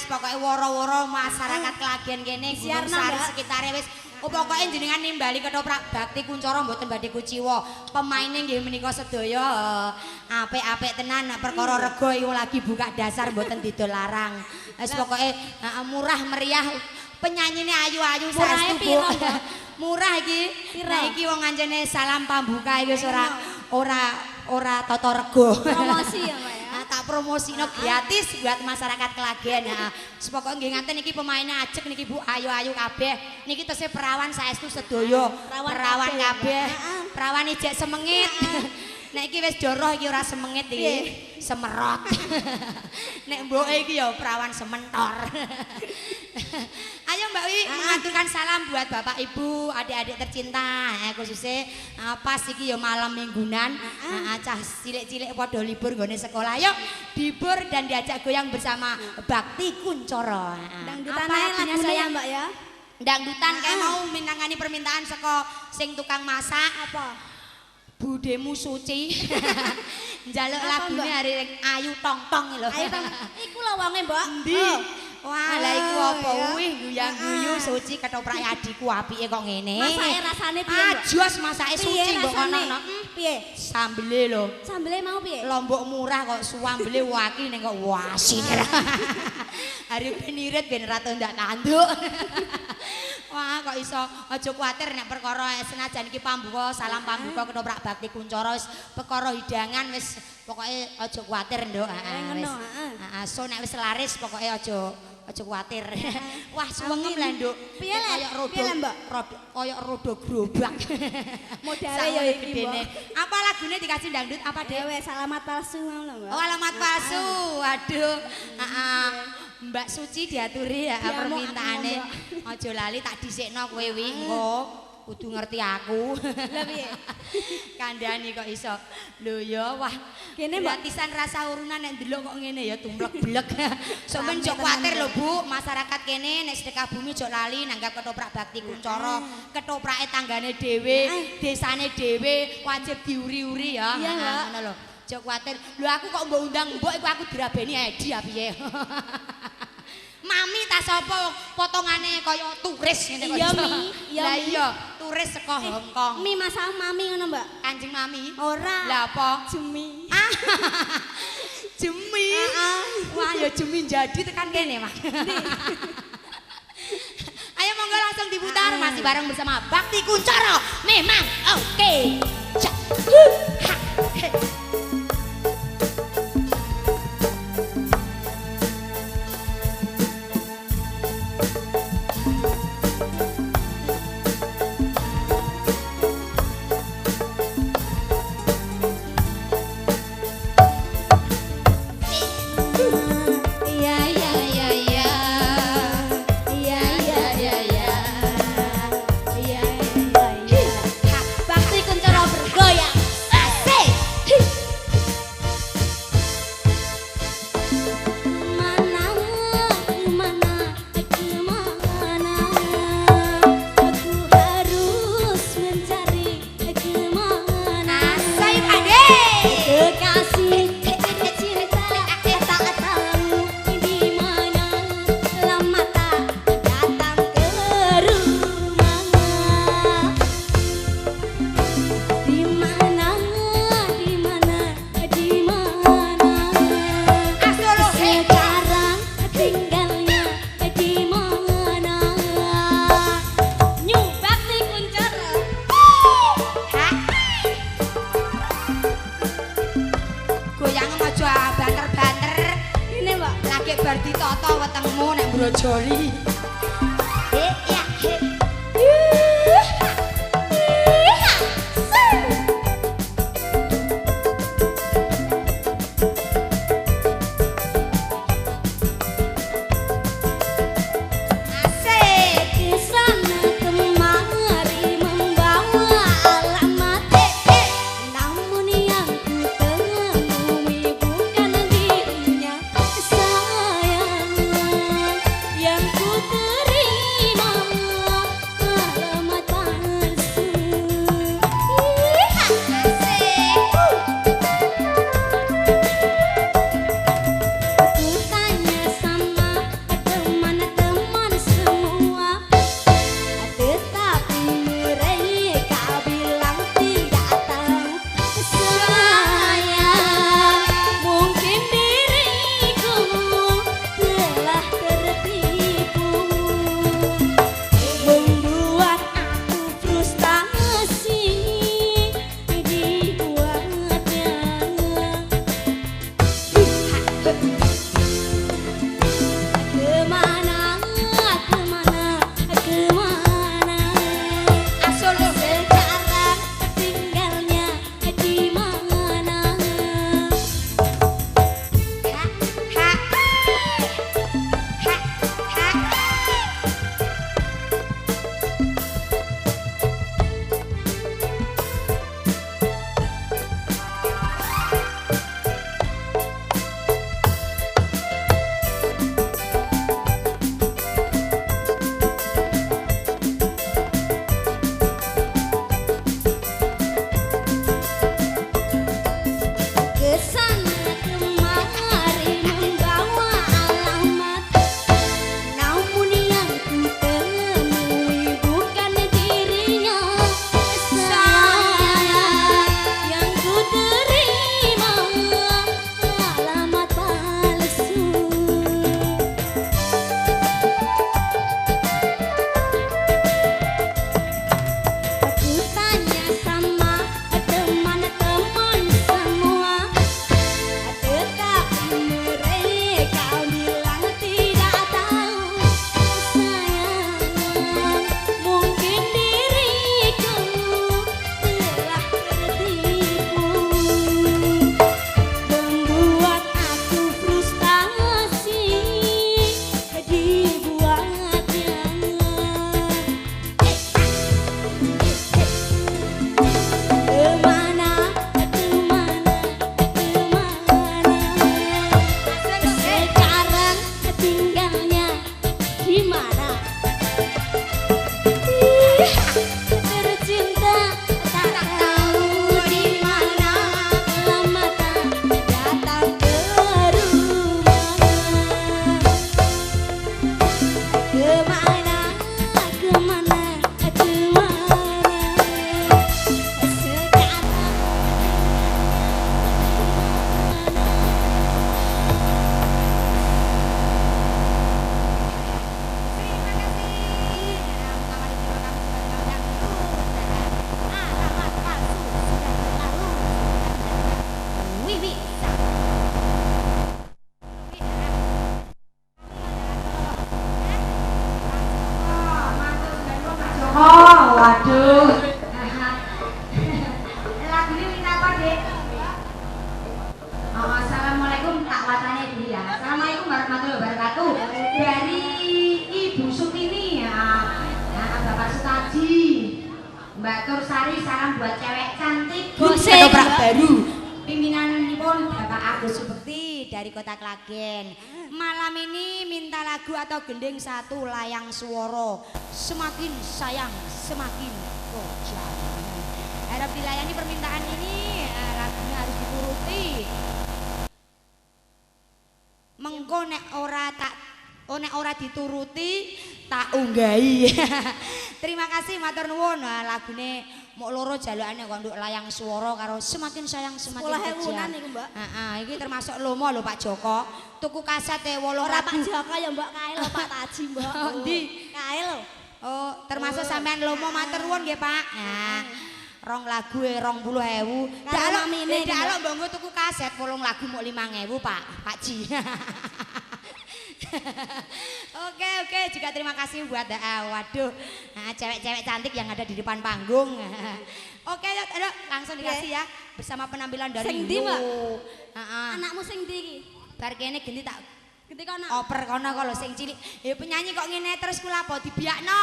pokoke woro-woro masyarakat Klagen kene Gunung Sari sekitare wis pokoke jenengan nimbali ketoprak bakti Kuncoro mboten badhe kuciwa. Pemaine nggih menika sedaya apik-apik tenan perkara rega iku lagi buka dasar mboten didol larang. Wis pokoke murah meriah penyanyine ayu-ayu saestu. Murah iki. Nek iki wong anjene salam pambuka iki ora tata rega. Promosi ya, Mbak ya. Tak promosino gratis buat masyarakat Klagen ya. Pokoke nggih ngaten niki pemaine ajeg niki Bu ayu-ayu kabeh. Niki tesih perawan saestu sedaya. Perawan kabeh. Perawan ijek semengit. Nek iki wis doroh iki ora semengit iki. Semerot. Nek mboke iki ya perawan sementor. Ayo Mbak Wi mengaturkan salam buat Bapak Ibu, adik-adik tercinta, khususnya pas iki ya malam mingguan, cah cilik-cilik padha libur nggone sekolah. Yuk libur dan diajak goyang bersama Bakti Kuncoro. Dangdutan lagunya saya Mbak ya. Dangdutan kayak mau minangani permintaan saka sing tukang masak apa? Budemu suci. Njaluk lagune hari Ayu Tong Tong lho. Ayu Tong. Iku lho wonge, Mbak. Endi? Wah, lha iku apa kuwi guyang-guyu suci ketoprak adikku apike kok ngene. Masake rasane piye, Mbak? Ajos masake suci kok ngono. Piye? Sambele lho. Sambele mau piye? Lombok murah kok suambele waki ning kok wasine. Hari penirit ben ra ndak tanduk. Wah, kok iso aja kuwatir nek perkara senajan iki pambuka, salam pambuka ketoprak Bakti Kuncoro wis perkara hidangan wis pokoke aja kuwatir, Nduk. Ngono, heeh. So nek wis laris pokoke aja kuwatir. Wah, suwengem lah, Nduk. Piye le, Mbak? Kaya rodo grobak. Modale ya iki, Mbak. Apa lagune dikasih dangdut apa Dewe salamat palsu mau lho, Mbak. Oh, alamat palsu. Waduh. Heeh. Mbak Suci diaturi ya permintaane. Aja lali tak dhisikno kowe wi engko kudu ngerti aku. Lah piye? Kandhani kok iso. Lho ya wah. Kene gratisan rasa urunan nek ndelok kok ngene ya tumblek-blek. Sampeyan jok kuwatir lho Bu, masyarakat kene nek sedekah bumi jok lali nanggap ketoprak Bakti Kuncoro, ketoprake tanggane dhewe, desane dhewe wajib diuri-uri ya. Iya, Mbak. Ngono lho. Jok kuwatir. Lho aku kok mbok undang mbok iku aku dirabeni Edi ya piye. Mami ta sapa potongane kaya turis ngene kok. Iya, Mi. Lah iya, turis saka Hong Kong. Mi masak mami ngono, Mbak. Kanjeng Mami. Ora. Lah apa? Jemi. Jemi. Wah, ya jemi jadi tekan kene, Mas. Ayo monggo langsung diputar masih bareng bersama Bakti Kuncoro. Memang oke. Bakti Kuncoro bergoyang. Asik. bar ditata wetengmu nek brojoli. Ya, yang ku waduh. Lagu ini minta apa, Dek? Oh, assalamualaikum, tak watane dulu ya. Assalamualaikum warahmatullahi wabarakatuh. Dari Ibu Sutini ya. Nah, Bapak Sutaji. Mbak Tursari, salam buat cewek cantik. Ketoprak baru. Pimpinan pun Bapak Agus Subekti dari Kota Klagen. Malam ini minta lagu atau gending satu layang suworo. Semakin sayang, semakin kojam. Harap dilayani permintaan ini, lagunya harus dituruti. Mengko nek ora dituruti tak unggahi. Terima kasih matur nuwun. Lagune mok loro jalukane kok nduk layang swara karo semakin sayang semakin kejam. Niku, Mbak. Heeh, iki termasuk lomo lho Pak Joko. Tuku kasete 8 Ora Pak lagu. Joko ya Mbak kae lho Pak Taji, Mbak. Oh, ndi? Kae lho. Oh, termasuk sampean lomo matur nuwun nggih, Pak. Nah, 2 lagu 20.000. Dalok mine. Dalok mbok nggo tuku kaset 8 lagu mok 5.000, Pak Ji. Oke, juga terima kasih buat waduh, cewek-cewek cantik yang ada di depan panggung. Oke, ayo langsung dikasih ya bersama penampilan dari Sing ndi, Mbak? Anakmu sing ndi iki? Bar kene genti tak Genti kono. oper kono kok lho sing cilik. Ya penyanyi kok ngene terus kula apa dibiakno.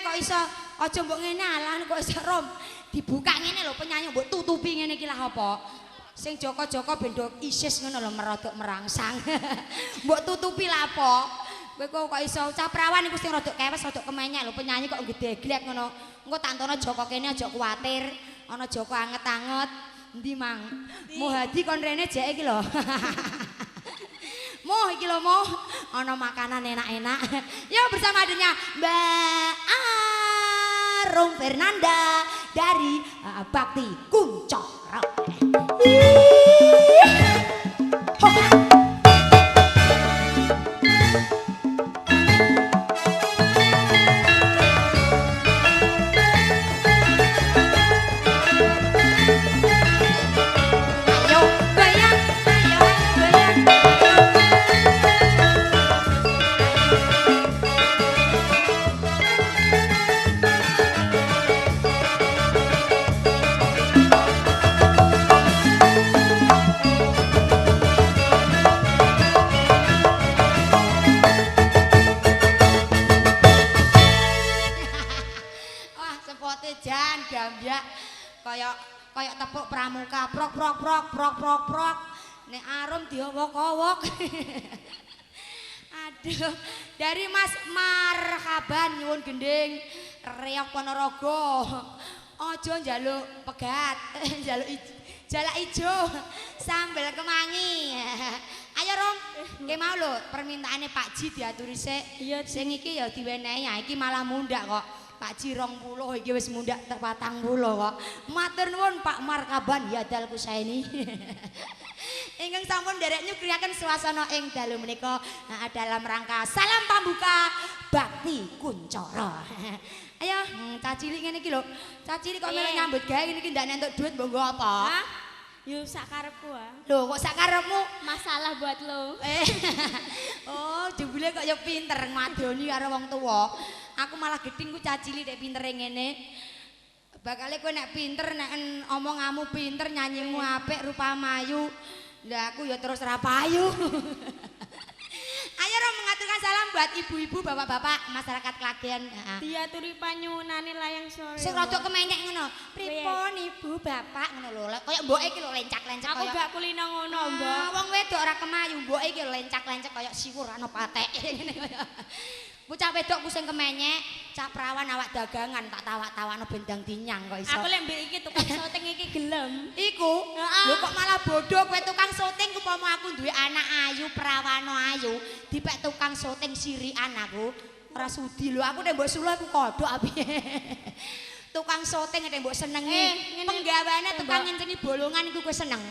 Kok iso aja mbok ngene alah kok iso rom. Dibuka ngene lho penyanyi mbok tutupi ngene iki lah apa? Sing Joko-Joko bendo isis ngono lho merodok merangsang. Mbok tutupi lah apa? Kowe kok iso cah prawan iku sing rodok kewes rodok kemenyek lho penyanyi kok gedeglek ngono. Engko tak antono Joko kene aja kuwatir. Ana Joko anget-anget. Endi Mang? Muhadi kon rene jek iki lho. Moh iki lho moh. Ana makanan enak-enak. Yuk bersama adanya Mbak Arum Fernanda dari Bakti Kuncoro. Kayak tepuk pramuka prok nek Arum diowok-owok. Aduh, dari Mas Marhaban nyuwun gending Reok Ponorogo. Aja njaluk pegat, njaluk jalak ijo sambel kemangi. Ayo Rom, nggih mau lho permintaane Pak Ji diaturi sik. Sing iki ya diwenehi, ya iki malah mundak kok. Pak Ji 20 iki wis mundak 40 kok. Matur nuwun Pak Markaban ya dalku saeni. Ingkang sampun nderek nyukriaken suasana ing dalu menika dalam rangka salam pambuka Bakti Kuncoro. Ayo, cah cilik ngene iki lho. Cah cilik kok melu nyambut gawe ngene iki ndak entuk duit mbok nggo apa? Yo sak karepku ah. Lho kok sak karepmu? Masalah buat lo. Oh, jebule kok ya pinter ngadoni karo wong tuwa. Aku malah geding ku cah cilik nek pintere ngene. Bakale kowe nek pinter nek omonganmu pinter, nyanyimu apik, rupamu ayu. Lah aku ya terus ra payu. Ayo Rom mengaturkan salam buat ibu-ibu, bapak-bapak masyarakat Klagen. Diaturi panyunane layang sore. Sing rada kemenyek ngono. Pripun ibu, bapak ngono lho. Kaya mboke iki lho lencak-lencak kaya. Aku gak kulino ngono, Mbak. Wong wedok ora kemayu, mboke iki lencak-lencak kaya siwur ana patek ngene kaya. Bocah wedok ku sing kemenyek, cah prawan awak dagangan tak tawak-tawakno bendang dinyang kok iso. Aku lek mbek iki tukang syuting iki gelem. Iku, lho kok malah bodoh kowe tukang syuting upama aku duwe anak ayu, prawana ayu, dipek tukang syuting sirikan aku. Ora sudi lho, aku nek mbok suluh aku kodhok api. Tukang syuting nek mbok senengi. Penggaweane tukang ngencengi bolongan iku kowe seneng.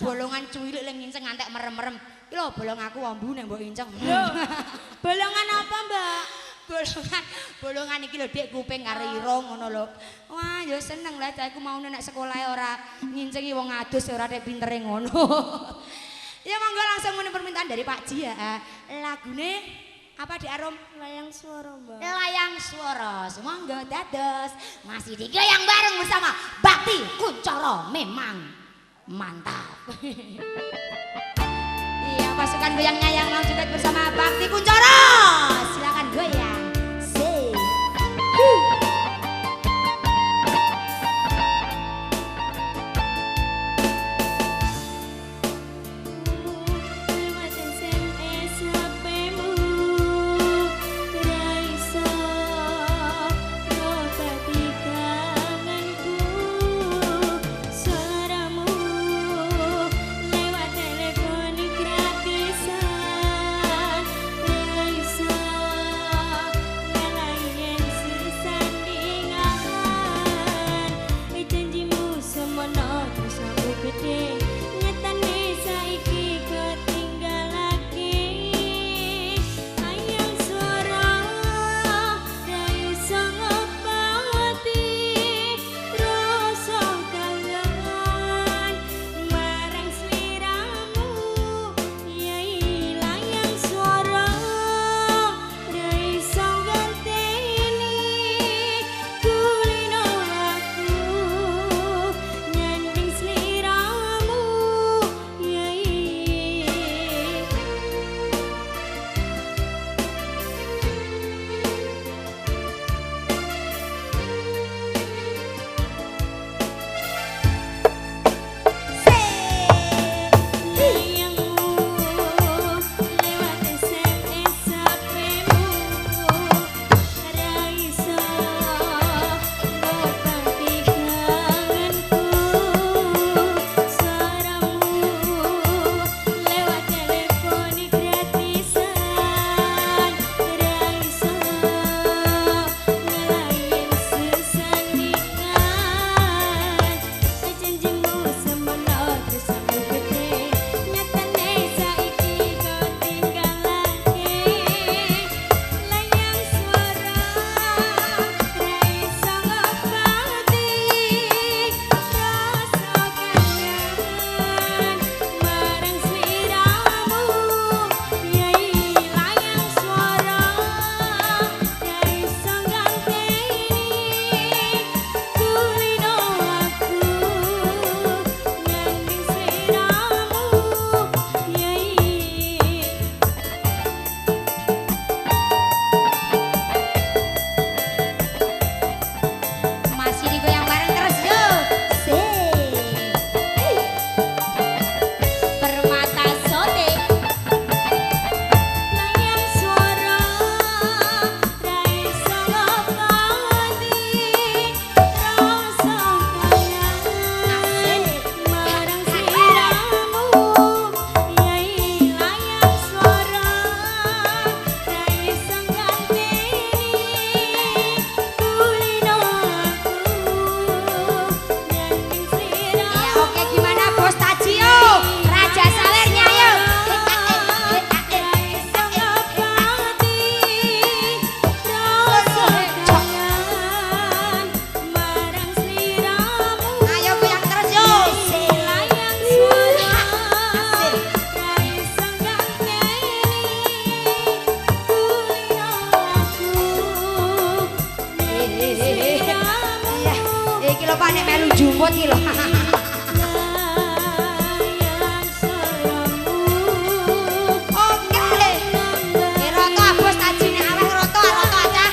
Bolongan cuwilik lek nginceng ngantek merem-merem. Iki lho bolong aku ambu nek mbok inceng. Lho. Bolongan apa, Mbak? Bolongan iki lho Dik kuping karo irung ngono lho. Wah, ya seneng lah cahku maune nek sekolahe ora ngincengi wong adus ora nek pintere ngono. Ya monggo langsung ngene permintaan dari Pak Ji ya. Lagune Apa di Arum? Layang suara, Mbak. Layang Swara. Semangga dados masih digoyang bareng bersama Bakti Kuncoro. Memang mantap. Iya, pasukan goyang nyayang mau juga bersama Bakti Kuncoro. Silakan goyang. Say. Lewat SMS HP-mu ra iso ngobati kangenku. Suaramu lewat telepon gratisan ra iso ngalahin sesandingan. Janjimu semono terus aku gede. Nyatane saiki ketinggal lagi. Ayang suara ra iso ngobati rasa kangen marang sliramu. Yai layang suara ra iso ganteni kulino aku nyanding sliramu. Yai layangmu lewat SMS HP-mu ra iso ngobati kangenku. Suaramu lewat telepon gratisan ra iso ngalahin sesandingan. Janjimu semono terus aku gede. Nyatane saiki ketinggal lagi. Layang suara ra iso ngobati rasa kangen marang sliramu. Yai layang suara ra iso ganteni kulino aku nyanding sliramu. Yai Masih digoyang bareng terus yo. Say. Permata Sote. Layang suara ra iso ngobati rasa kangen marang sliramu. Yai layang suara ra iso ganteni kulino aku nyanding Ya sliramu. oke, gimana Bos Tajio? Raja Sawernya yuk. Ayo goyang terus yuk. Iya, iki lho Pak nek melu jumput iki lho. Oke. Roto abos taji nek aweh roto aja.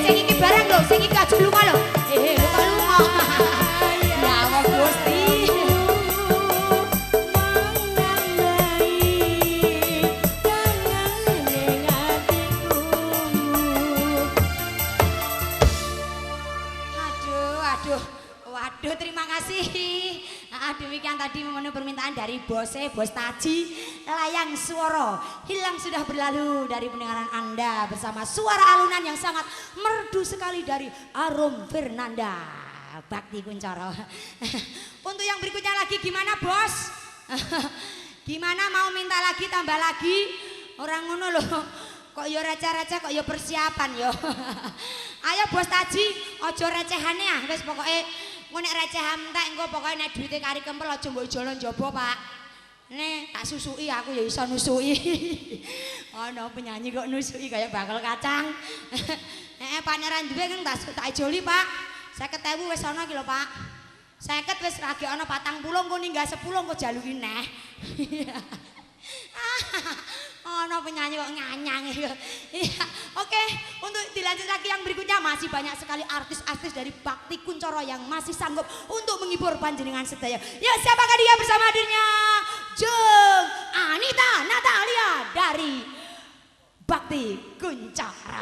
Sing iki barang lho, sing iki aja lunga lho. Lunga. Ya Allah Gusti. Aduh. Waduh, terima kasih. Demikian tadi memenuhi permintaan dari Bos Taji. Layang Swara hilang sudah berlalu dari pendengaran Anda bersama suara alunan yang sangat merdu sekali dari Arum Fernanda Bakti Kuncoro. Untuk yang berikutnya lagi gimana Bos? Gimana mau minta lagi tambah lagi? Orang ngono loh. Kok yo receh-receh kok yo persiapan yo. Ayo Bos Taji, ojo recehane ah. Wis pokoke engko nek recehan entek engko pokoke nek duwite kari kempel aja mbok jolo njaba, Pak. Nih tak susui aku ya iso nusui. Ono penyanyi kok nusui kayak bakal kacang. Pangeran duwe kan tak ijoli, Pak. 50.000 wis ana iki lho, Pak. 50 wis rage ana 40 engko ninggal 10 engko jaluki neh. Ono penyanyi kok nganyang. Iya. Oke, untuk dilanjut lagi yang berikutnya masih banyak sekali artis-artis dari Bakti Kuncoro yang masih sanggup untuk menghibur panjenengan sedaya. Ya, siapakah dia bersama hadirnya? Jeng Anita Natalia dari Bakti Kuncoro.